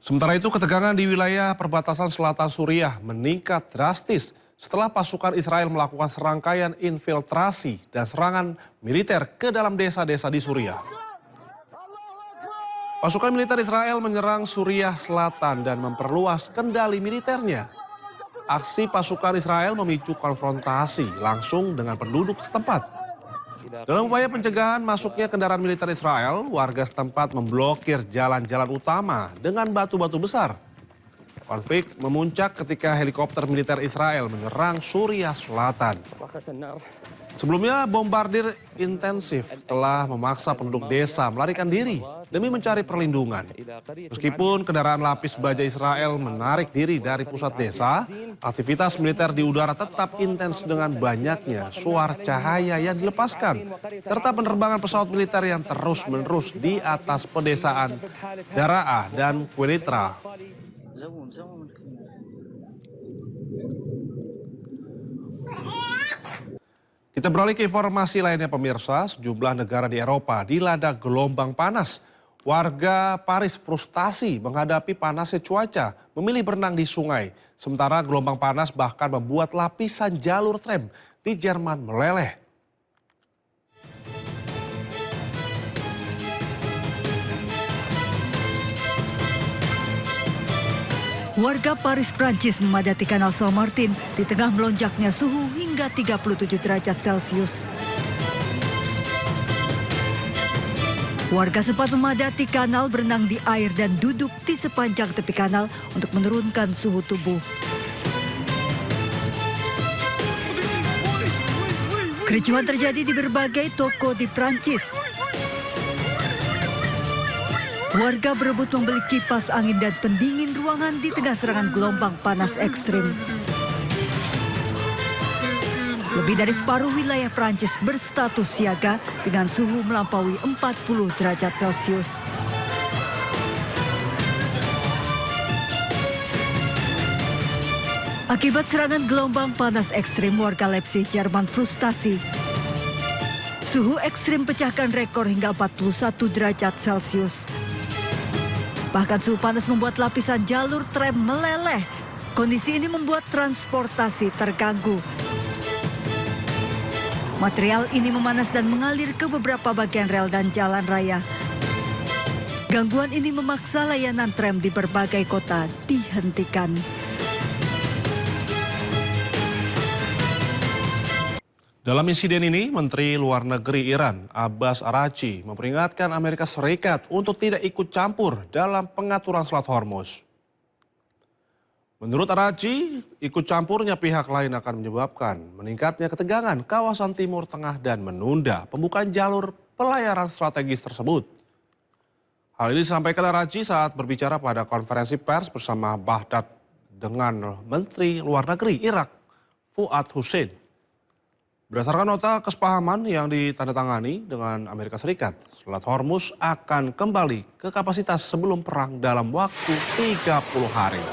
Sementara itu ketegangan di wilayah perbatasan selatan Suriah meningkat drastis setelah pasukan Israel melakukan serangkaian infiltrasi dan serangan militer ke dalam desa-desa di Suriah. Pasukan militer Israel menyerang Suriah Selatan dan memperluas kendali militernya. Aksi pasukan Israel memicu konfrontasi langsung dengan penduduk setempat. Dalam upaya pencegahan masuknya kendaraan militer Israel, warga setempat memblokir jalan-jalan utama dengan batu-batu besar. Konflik memuncak ketika helikopter militer Israel menyerang Suriah Selatan. Sebelumnya bombardir intensif telah memaksa penduduk desa melarikan diri demi mencari perlindungan. Meskipun kendaraan lapis baja Israel menarik diri dari pusat desa, aktivitas militer di udara tetap intens dengan banyaknya suar cahaya yang dilepaskan, serta penerbangan pesawat militer yang terus-menerus di atas pedesaan Daraa dan Quneitra. Kita beralih ke informasi lainnya pemirsa, sejumlah negara di Eropa dilanda gelombang panas. Warga Paris frustasi menghadapi panasnya cuaca, memilih berenang di sungai. Sementara gelombang panas bahkan membuat lapisan jalur tram di Jerman meleleh. Warga Paris, Prancis memadati Kanal Saint-Martin di tengah melonjaknya suhu hingga 37 derajat Celcius. Warga sempat memadati kanal, berenang di air dan duduk di sepanjang tepi kanal untuk menurunkan suhu tubuh. Kericuhan terjadi di berbagai toko di Prancis. Warga berebut membeli kipas angin dan pendingin ruangan di tengah serangan gelombang panas ekstrim. Lebih dari separuh wilayah Prancis berstatus siaga dengan suhu melampaui 40 derajat Celcius. Akibat serangan gelombang panas ekstrim, warga Leipzig, Jerman frustasi. Suhu ekstrim pecahkan rekor hingga 41 derajat Celcius. Bahkan suhu panas membuat lapisan jalur tram meleleh. Kondisi ini membuat transportasi terganggu. Material ini memanas dan mengalir ke beberapa bagian rel dan jalan raya. Gangguan ini memaksa layanan tram di berbagai kota dihentikan. Dalam insiden ini, Menteri Luar Negeri Iran, Abbas Araghchi, memperingatkan Amerika Serikat untuk tidak ikut campur dalam pengaturan Selat Hormuz. Menurut Araghchi, ikut campurnya pihak lain akan menyebabkan meningkatnya ketegangan kawasan Timur Tengah dan menunda pembukaan jalur pelayaran strategis tersebut. Hal ini disampaikan Araghchi saat berbicara pada konferensi pers bersama Baghdad dengan Menteri Luar Negeri Irak, Fuad Hussein. Berdasarkan nota kesepahaman yang ditandatangani dengan Amerika Serikat, Selat Hormuz akan kembali ke kapasitas sebelum perang dalam waktu 30 hari.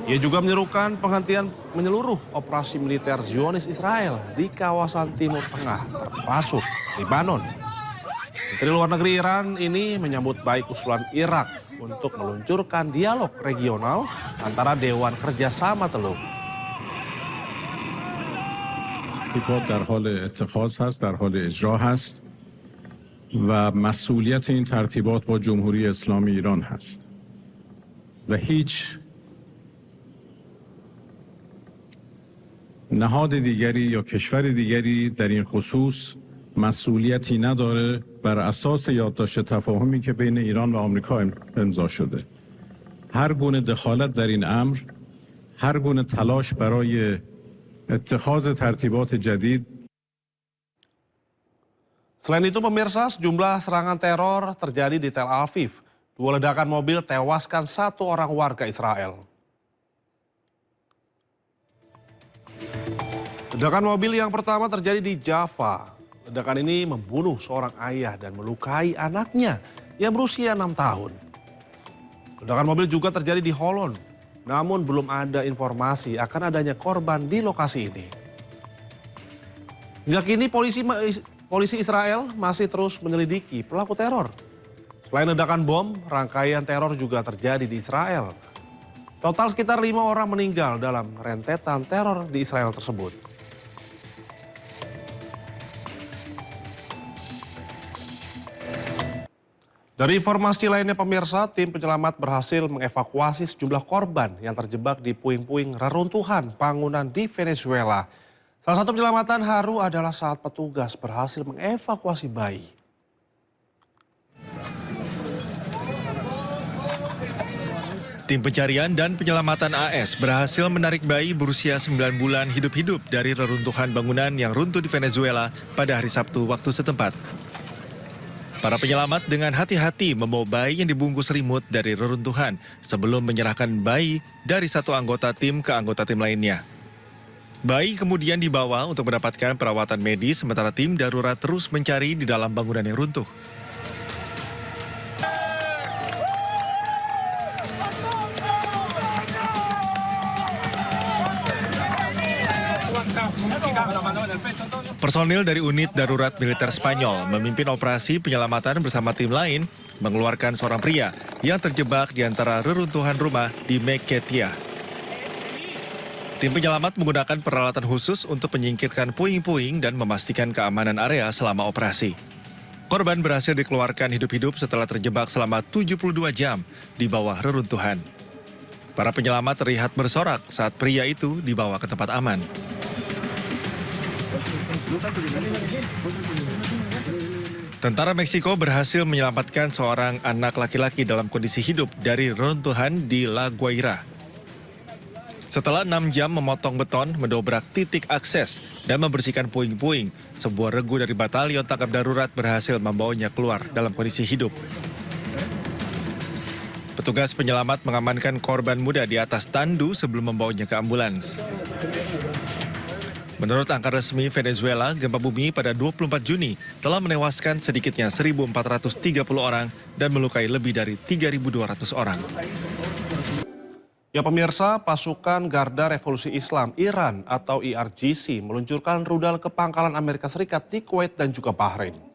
Ia juga menyerukan penghentian menyeluruh operasi militer Zionis Israel di kawasan Timur Tengah, termasuk Lebanon. Menteri Luar Negeri Iran ini menyambut baik usulan Irak untuk meluncurkan dialog regional antara Dewan Kerjasama Teluk. ترتیبات در حال اتخاذ هست، در حال اجرا هست و مسئولیت این ترتیبات با جمهوری اسلامی ایران هست و هیچ نهاد دیگری یا کشور دیگری در این خصوص مسئولیتی نداره بر اساس یادداشت تفاهمی که بین ایران و آمریکا امضا شده. هر گونه دخالت در این امر، هر گونه تلاش برای اتخاذ ترتیبات جدید. Selain itu pemirsa, sejumlah serangan teror terjadi di Tel Aviv. 2 ledakan mobil tewaskan 1 orang warga Israel. Ledakan mobil yang pertama terjadi di Java. Ledakan ini membunuh seorang ayah dan melukai anaknya yang berusia 6 tahun. Ledakan mobil juga terjadi di Holland. Namun belum ada informasi akan adanya korban di lokasi ini. Hingga kini polisi Israel masih terus menyelidiki pelaku teror. Selain ledakan bom, rangkaian teror juga terjadi di Israel. Total sekitar 5 orang meninggal dalam rentetan teror di Israel tersebut. Dari informasi lainnya pemirsa, tim penyelamat berhasil mengevakuasi sejumlah korban yang terjebak di puing-puing reruntuhan bangunan di Venezuela. Salah satu penyelamatan haru adalah saat petugas berhasil mengevakuasi bayi. Tim pencarian dan penyelamatan AS berhasil menarik bayi berusia 9 bulan hidup-hidup dari reruntuhan bangunan yang runtuh di Venezuela pada hari Sabtu waktu setempat. Para penyelamat dengan hati-hati membawa bayi yang dibungkus selimut dari reruntuhan sebelum menyerahkan bayi dari satu anggota tim ke anggota tim lainnya. Bayi kemudian dibawa untuk mendapatkan perawatan medis sementara tim darurat terus mencari di dalam bangunan yang runtuh. Personil dari unit darurat militer Spanyol memimpin operasi penyelamatan bersama tim lain mengeluarkan seorang pria yang terjebak di antara reruntuhan rumah di Mequetía. Tim penyelamat menggunakan peralatan khusus untuk menyingkirkan puing-puing dan memastikan keamanan area selama operasi. Korban berhasil dikeluarkan hidup-hidup setelah terjebak selama 72 jam di bawah reruntuhan. Para penyelamat terlihat bersorak saat pria itu dibawa ke tempat aman. Tentara Meksiko berhasil menyelamatkan seorang anak laki-laki dalam kondisi hidup dari reruntuhan di La Guaira. Setelah 6 jam memotong beton, mendobrak titik akses, dan membersihkan puing-puing, sebuah regu dari batalion tangkap darurat berhasil membawanya keluar dalam kondisi hidup. Petugas penyelamat mengamankan korban muda di atas tandu sebelum membawanya ke ambulans. Menurut angka resmi Venezuela, gempa bumi pada 24 Juni telah menewaskan sedikitnya 1.430 orang dan melukai lebih dari 3.200 orang. Ya pemirsa, pasukan Garda Revolusi Islam Iran atau IRGC meluncurkan rudal ke pangkalan Amerika Serikat di Kuwait dan juga Bahrain.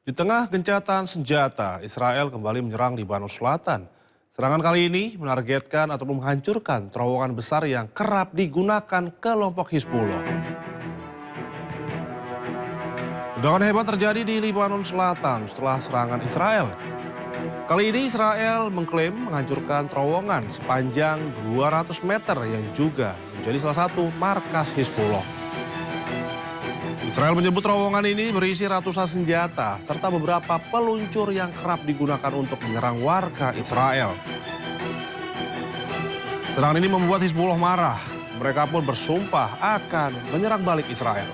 Di tengah gencatan senjata, Israel kembali menyerang Lebanon Selatan. Serangan kali ini menargetkan atau menghancurkan terowongan besar yang kerap digunakan kelompok Hizbullah. Ledakan hebat terjadi di Lebanon Selatan setelah serangan Israel. Kali ini Israel mengklaim menghancurkan terowongan sepanjang 200 meter yang juga menjadi salah satu markas Hizbullah. Israel menyebut terowongan ini berisi ratusan senjata serta beberapa peluncur yang kerap digunakan untuk menyerang warga Israel. Serangan ini membuat Hizbullah marah. Mereka pun bersumpah akan menyerang balik Israel.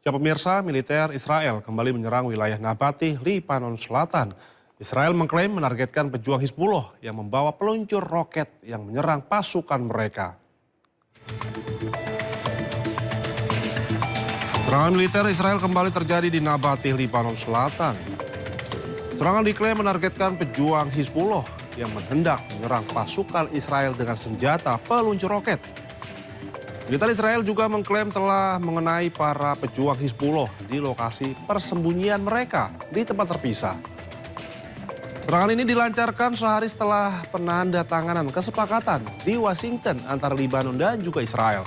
Ya pemirsa, militer Israel kembali menyerang wilayah Nabatih, Lebanon Selatan. Israel mengklaim menargetkan pejuang Hizbullah yang membawa peluncur roket yang menyerang pasukan mereka. Serangan militer Israel kembali terjadi di Nabatih, Lebanon Selatan. Serangan diklaim menargetkan pejuang Hizbullah yang hendak menyerang pasukan Israel dengan senjata peluncur roket. Militer Israel juga mengklaim telah mengenai para pejuang Hizbullah di lokasi persembunyian mereka di tempat terpisah. Serangan ini dilancarkan sehari setelah penandatanganan kesepakatan di Washington antara Lebanon dan juga Israel.